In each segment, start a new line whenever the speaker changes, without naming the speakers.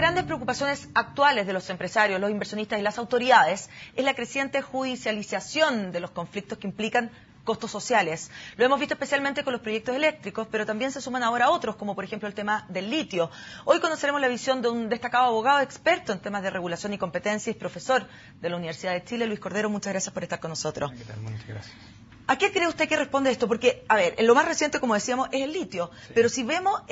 grandes preocupaciones actuales de los empresarios, los inversionistas y las autoridades es la creciente judicialización de los conflictos que implican costos sociales. Lo hemos visto especialmente con los proyectos eléctricos, pero también se suman ahora otros, como por ejemplo el tema del litio. Hoy conoceremos la visión de un destacado abogado experto en temas de regulación y competencia y profesor de la Universidad de Chile, Luis Cordero. Muchas gracias por estar con nosotros.
¿Qué tal? Muchas gracias.
¿A qué cree usted que responde esto? Porque, a ver, en lo más reciente, como decíamos, es el litio. Sí. Pero si vemos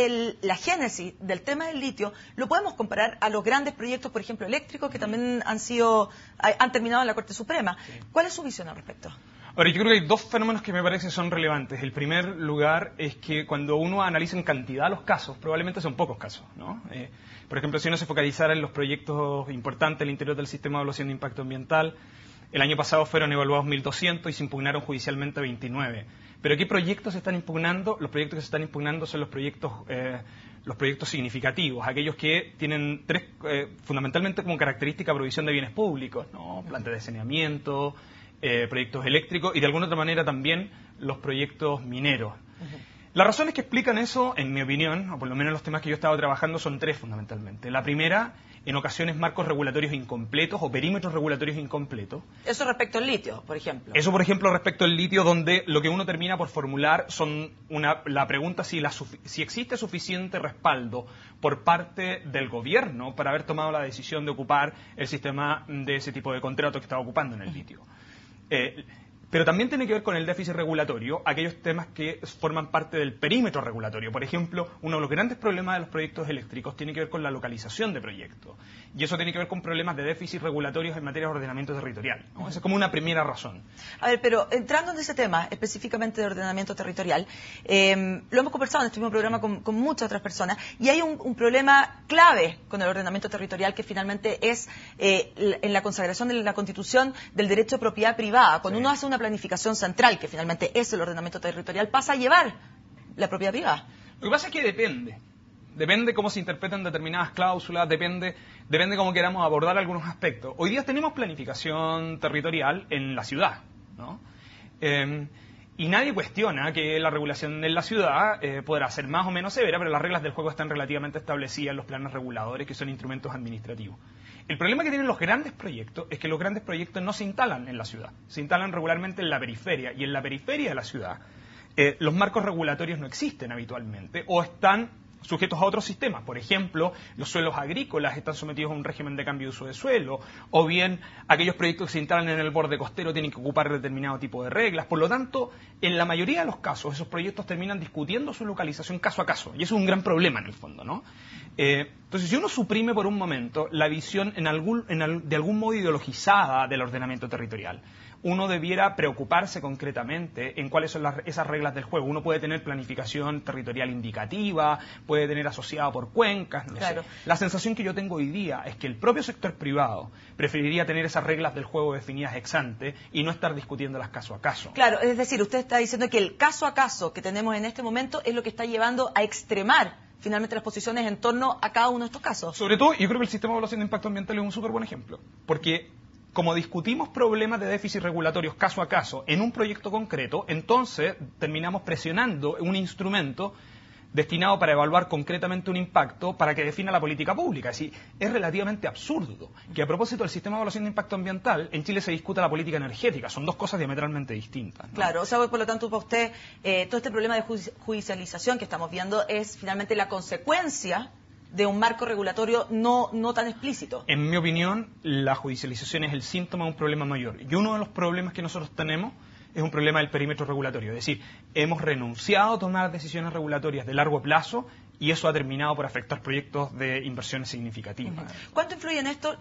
la génesis del tema del litio, lo podemos comparar a los grandes proyectos, por ejemplo, eléctricos, que también han terminado en la Corte Suprema. Sí. ¿Cuál es su visión al respecto?
Ahora, yo creo que hay dos fenómenos que me parece son relevantes. El primer lugar es que cuando uno analiza en cantidad los casos, probablemente son pocos casos, ¿no? Por ejemplo, si uno se focalizara en los proyectos importantes al interior del sistema de evaluación de impacto ambiental, el año pasado fueron evaluados 1.200 y se impugnaron judicialmente 29. ¿Pero qué proyectos se están impugnando? Los proyectos que se están impugnando son los proyectos significativos, aquellos que tienen fundamentalmente como característica provisión de bienes públicos, ¿no? Plantas de saneamiento, proyectos eléctricos y de alguna otra manera también los proyectos mineros. Las razones que explican eso, en mi opinión, o por lo menos los temas que yo he estado trabajando, son tres fundamentalmente. La primera, en ocasiones marcos regulatorios incompletos o perímetros regulatorios incompletos.
Eso respecto al litio, por ejemplo.
Eso, por ejemplo, respecto al litio, donde lo que uno termina por formular son la pregunta si existe suficiente respaldo por parte del gobierno para haber tomado la decisión de ocupar el sistema de ese tipo de contrato que estaba ocupando en el litio. Pero también tiene que ver con el déficit regulatorio, aquellos temas que forman parte del perímetro regulatorio. Por ejemplo, uno de los grandes problemas de los proyectos eléctricos tiene que ver con la localización de proyectos. Y eso tiene que ver con problemas de déficit regulatorios en materia de ordenamiento territorial, ¿no? Esa es como una primera razón.
A ver, pero entrando en ese tema, específicamente de ordenamiento territorial, lo hemos conversado en este mismo programa con muchas otras personas, y hay un problema clave con el ordenamiento territorial que finalmente es en la consagración de la Constitución del derecho a propiedad privada. Cuando uno hace una planificación central, que finalmente es el ordenamiento territorial, pasa a llevar la propiedad privada.
Lo que pasa es que depende. Depende cómo se interpretan determinadas cláusulas, depende cómo queramos abordar algunos aspectos. Hoy día tenemos planificación territorial en la ciudad, ¿no? Y nadie cuestiona que la regulación en la ciudad podrá ser más o menos severa, pero las reglas del juego están relativamente establecidas en los planes reguladores, que son instrumentos administrativos. El problema que tienen los grandes proyectos es que los grandes proyectos no se instalan en la ciudad, se instalan regularmente en la periferia, y en la periferia de la ciudad los marcos regulatorios no existen habitualmente o están sujetos a otros sistemas. Por ejemplo, los suelos agrícolas están sometidos a un régimen de cambio de uso de suelo, o bien aquellos proyectos que se instalan en el borde costero tienen que ocupar determinado tipo de reglas. Por lo tanto, en la mayoría de los casos, esos proyectos terminan discutiendo su localización caso a caso, y eso es un gran problema en el fondo, ¿no? Entonces, si uno suprime por un momento la visión de algún modo ideologizada del ordenamiento territorial, uno debiera preocuparse concretamente en cuáles son esas reglas del juego. Uno puede tener planificación territorial indicativa, puede tener asociado por cuencas, no sé. La sensación que yo tengo hoy día es que el propio sector privado preferiría tener esas reglas del juego definidas ex ante y no estar discutiéndolas caso a caso.
Claro, es decir, usted está diciendo que el caso a caso que tenemos en este momento es lo que está llevando a extremar finalmente las posiciones en torno a cada uno de estos casos.
Sobre todo, yo creo que el sistema de evaluación de impacto ambiental es un súper buen ejemplo, porque como discutimos problemas de déficit regulatorios caso a caso en un proyecto concreto, entonces terminamos presionando un instrumento destinado para evaluar concretamente un impacto para que defina la política pública. Es decir, es relativamente absurdo que a propósito del sistema de evaluación de impacto ambiental en Chile se discuta la política energética. Son dos cosas diametralmente distintas, ¿no?
Claro, o sea, por lo tanto, para usted, todo este problema de judicialización que estamos viendo es finalmente la consecuencia de un marco regulatorio no tan explícito.
En mi opinión, la judicialización es el síntoma de un problema mayor. Y uno de los problemas que nosotros tenemos es un problema del perímetro regulatorio. Es decir, hemos renunciado a tomar decisiones regulatorias de largo plazo y eso ha terminado por afectar proyectos de inversiones significativas.
¿Cuánto influyen esto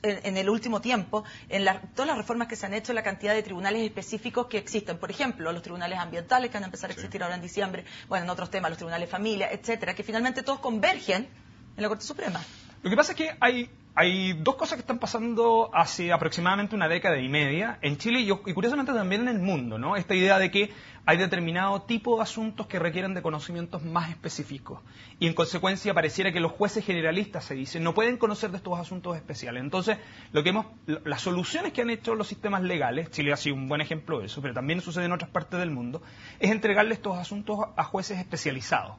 en el último tiempo en todas las reformas que se han hecho, la cantidad de tribunales específicos que existen? Por ejemplo, los tribunales ambientales que van a empezar a existir ahora en diciembre, bueno, en otros temas, los tribunales de familia, etcétera, que finalmente todos convergen en la Corte Suprema.
Lo que pasa es que hay dos cosas que están pasando hace aproximadamente una década y media en Chile y curiosamente también en el mundo, ¿no? Esta idea de que hay determinado tipo de asuntos que requieren de conocimientos más específicos y en consecuencia pareciera que los jueces generalistas, se dice, no pueden conocer de estos asuntos especiales. Entonces, las soluciones que han hecho los sistemas legales, Chile ha sido un buen ejemplo de eso, pero también sucede en otras partes del mundo, es entregarle estos asuntos a jueces especializados.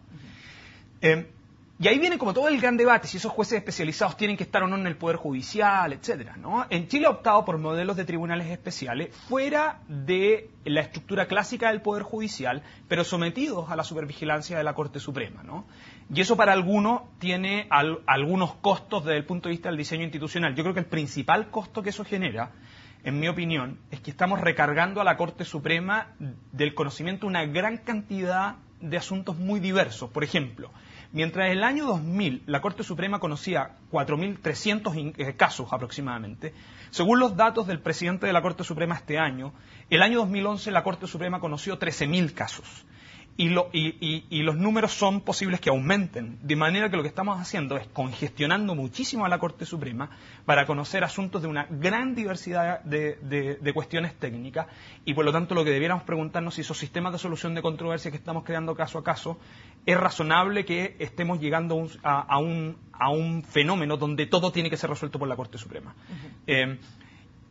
Y ahí viene como todo el gran debate, si esos jueces especializados tienen que estar o no en el Poder Judicial, etcétera, ¿no? En Chile ha optado por modelos de tribunales especiales fuera de la estructura clásica del Poder Judicial, pero sometidos a la supervigilancia de la Corte Suprema, ¿no? Y eso para algunos tiene algunos costos desde el punto de vista del diseño institucional. Yo creo que el principal costo que eso genera, en mi opinión, es que estamos recargando a la Corte Suprema del conocimiento una gran cantidad de asuntos muy diversos. Por ejemplo, mientras en el año 2000 la Corte Suprema conocía 4.300 casos aproximadamente, según los datos del presidente de la Corte Suprema este año, el año 2011 la Corte Suprema conoció 13.000 casos. Y los números son posibles que aumenten, de manera que lo que estamos haciendo es congestionando muchísimo a la Corte Suprema para conocer asuntos de una gran diversidad de cuestiones técnicas, y por lo tanto lo que debiéramos preguntarnos si esos sistemas de solución de controversia que estamos creando caso a caso, es razonable que estemos llegando a un fenómeno donde todo tiene que ser resuelto por la Corte Suprema.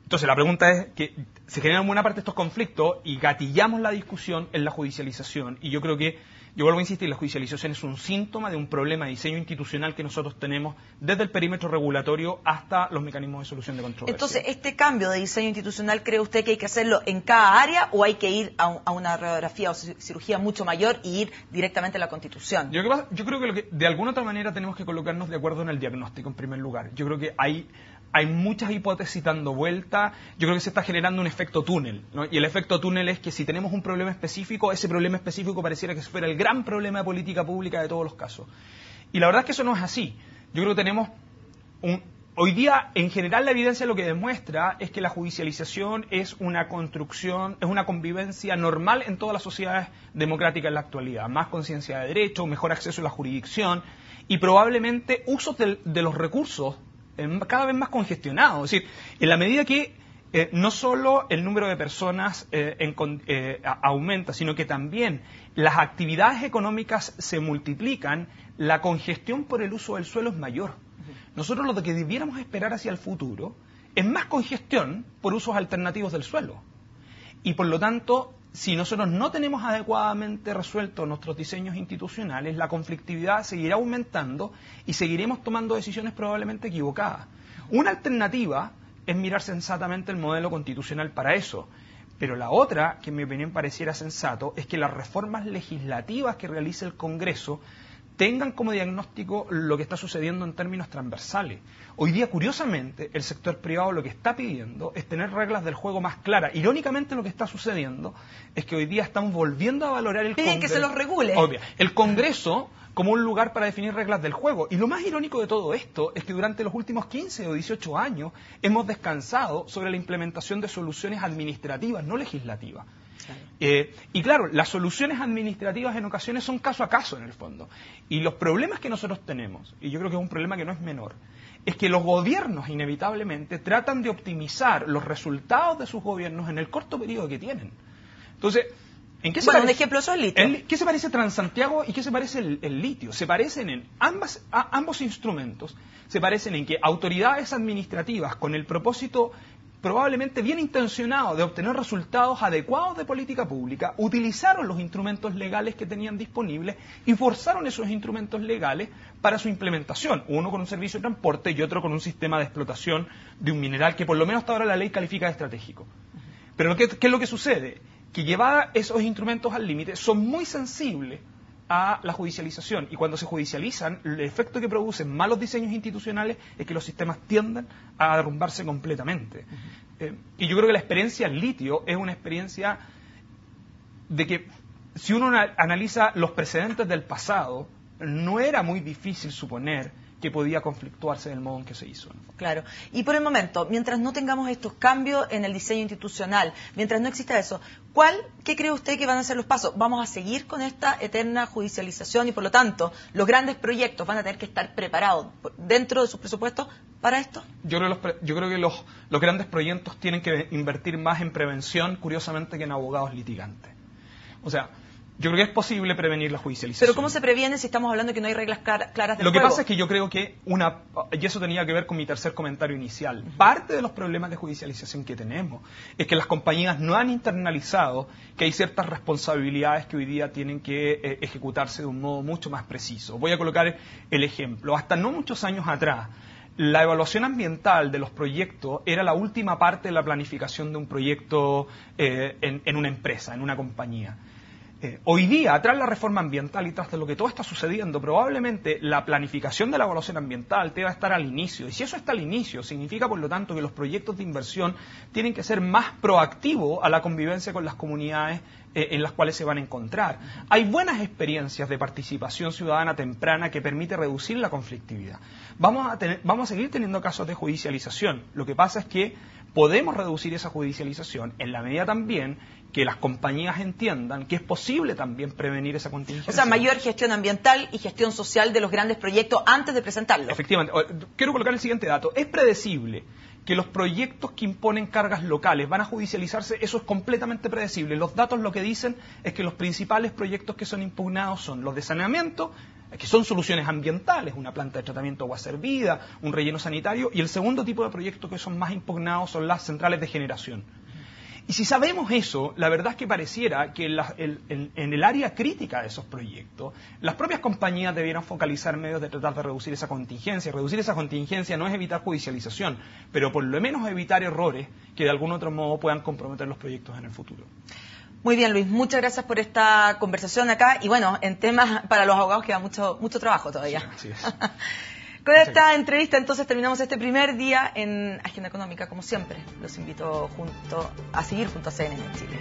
Entonces, la pregunta es que se generan buena parte de estos conflictos y gatillamos la discusión en la judicialización. Y yo creo que, yo vuelvo a insistir, la judicialización es un síntoma de un problema de diseño institucional que nosotros tenemos desde el perímetro regulatorio hasta los mecanismos de solución de controversia.
Entonces, ¿este cambio de diseño institucional cree usted que hay que hacerlo en cada área o hay que ir a una radiografía o cirugía mucho mayor y ir directamente a la Constitución?
Yo creo que de alguna otra manera tenemos que colocarnos de acuerdo en el diagnóstico, en primer lugar. Yo creo que hay muchas hipótesis dando vuelta. Yo creo que se está generando un efecto túnel, ¿no? Y el efecto túnel es que si tenemos un problema específico, ese problema específico pareciera que fuera el gran problema de política pública de todos los casos. Y la verdad es que eso no es así. Yo creo que tenemos hoy día, en general, la evidencia lo que demuestra es que la judicialización es una construcción, es una convivencia normal en todas las sociedades democráticas en la actualidad. Más conciencia de derecho, mejor acceso a la jurisdicción y probablemente usos de los recursos cada vez más congestionados. Es decir, en la medida que no solo el número de personas aumenta, sino que también las actividades económicas se multiplican, la congestión por el uso del suelo es mayor. Nosotros lo que debiéramos esperar hacia el futuro es más congestión por usos alternativos del suelo. Y por lo tanto, si nosotros no tenemos adecuadamente resueltos nuestros diseños institucionales, la conflictividad seguirá aumentando y seguiremos tomando decisiones probablemente equivocadas. Una alternativa es mirar sensatamente el modelo constitucional para eso. Pero la otra, que en mi opinión pareciera sensato, es que las reformas legislativas que realice el Congreso tengan como diagnóstico lo que está sucediendo en términos transversales. Hoy día, curiosamente, el sector privado lo que está pidiendo es tener reglas del juego más claras. Irónicamente, lo que está sucediendo es que hoy día estamos volviendo a valorar el Congreso.
Piden que se los regule.
El Congreso como un lugar para definir reglas del juego. Y lo más irónico de todo esto es que durante los últimos 15 o 18 años hemos descansado sobre la implementación de soluciones administrativas, no legislativas. Claro. Y claro, las soluciones administrativas en ocasiones son caso a caso en el fondo. Y los problemas que nosotros tenemos, y yo creo que es un problema que no es menor, es que los gobiernos inevitablemente tratan de optimizar los resultados de sus gobiernos en el corto periodo que tienen. Entonces, ¿en qué se parece?
Un ejemplo eso es el litio.
¿Qué se parece Transantiago y qué se parece el litio? Se parecen en ambos instrumentos, se parecen en que autoridades administrativas con el propósito probablemente bien intencionado de obtener resultados adecuados de política pública, utilizaron los instrumentos legales que tenían disponibles y forzaron esos instrumentos legales para su implementación, uno con un servicio de transporte y otro con un sistema de explotación de un mineral que por lo menos hasta ahora la ley califica de estratégico. Pero ¿qué es lo que sucede? Que llevadas esos instrumentos al límite son muy sensibles a la judicialización, y cuando se judicializan, el efecto que producen malos diseños institucionales es que los sistemas tienden a derrumbarse completamente. Y yo creo que la experiencia en litio es una experiencia de que si uno analiza los precedentes del pasado, no era muy difícil suponer que podía conflictuarse del modo en que se hizo, ¿no?
Claro. Y por el momento, mientras no tengamos estos cambios en el diseño institucional, mientras no exista eso, ¿qué cree usted que van a ser los pasos? ¿Vamos a seguir con esta eterna judicialización y por lo tanto los grandes proyectos van a tener que estar preparados dentro de sus presupuestos para esto?
Yo creo que los grandes proyectos tienen que invertir más en prevención, curiosamente, que en abogados litigantes. O sea, Yo creo que es posible prevenir la judicialización.
Pero ¿cómo se previene si estamos hablando que no hay reglas claras del juego?
Lo que pasa es que yo creo que y eso tenía que ver con mi tercer comentario inicial, parte de los problemas de judicialización que tenemos es que las compañías no han internalizado que hay ciertas responsabilidades que hoy día tienen que ejecutarse de un modo mucho más preciso. Voy a colocar el ejemplo. Hasta no muchos años atrás, la evaluación ambiental de los proyectos era la última parte de la planificación de un proyecto en una empresa, en una compañía. Hoy día, tras la reforma ambiental y tras de lo que todo está sucediendo, probablemente la planificación de la evaluación ambiental deba estar al inicio. Y si eso está al inicio, significa por lo tanto que los proyectos de inversión tienen que ser más proactivos a la convivencia con las comunidades en las cuales se van a encontrar. Hay buenas experiencias de participación ciudadana temprana que permite reducir la conflictividad. Vamos a seguir teniendo casos de judicialización. Lo que pasa es que podemos reducir esa judicialización en la medida también que las compañías entiendan que es posible también prevenir esa contingencia.
O sea, mayor gestión ambiental y gestión social de los grandes proyectos antes de presentarlos.
Efectivamente. Quiero colocar el siguiente dato. Es predecible que los proyectos que imponen cargas locales van a judicializarse. Eso es completamente predecible. Los datos lo que dicen es que los principales proyectos que son impugnados son los de saneamiento, que son soluciones ambientales, una planta de tratamiento de agua servida, un relleno sanitario, y el segundo tipo de proyectos que son más impugnados son las centrales de generación. Y si sabemos eso, la verdad es que pareciera que en el área crítica de esos proyectos, las propias compañías debieran focalizar medios de tratar de reducir esa contingencia. Reducir esa contingencia no es evitar judicialización, pero por lo menos evitar errores que de algún otro modo puedan comprometer los proyectos en el futuro.
Muy bien, Luis, muchas gracias por esta conversación acá. Y bueno, en temas para los abogados queda mucho trabajo todavía.
Sí, así es.
Con esta entrevista entonces terminamos este primer día en Agenda Económica, como siempre. Los invito a seguir junto a CNN en Chile.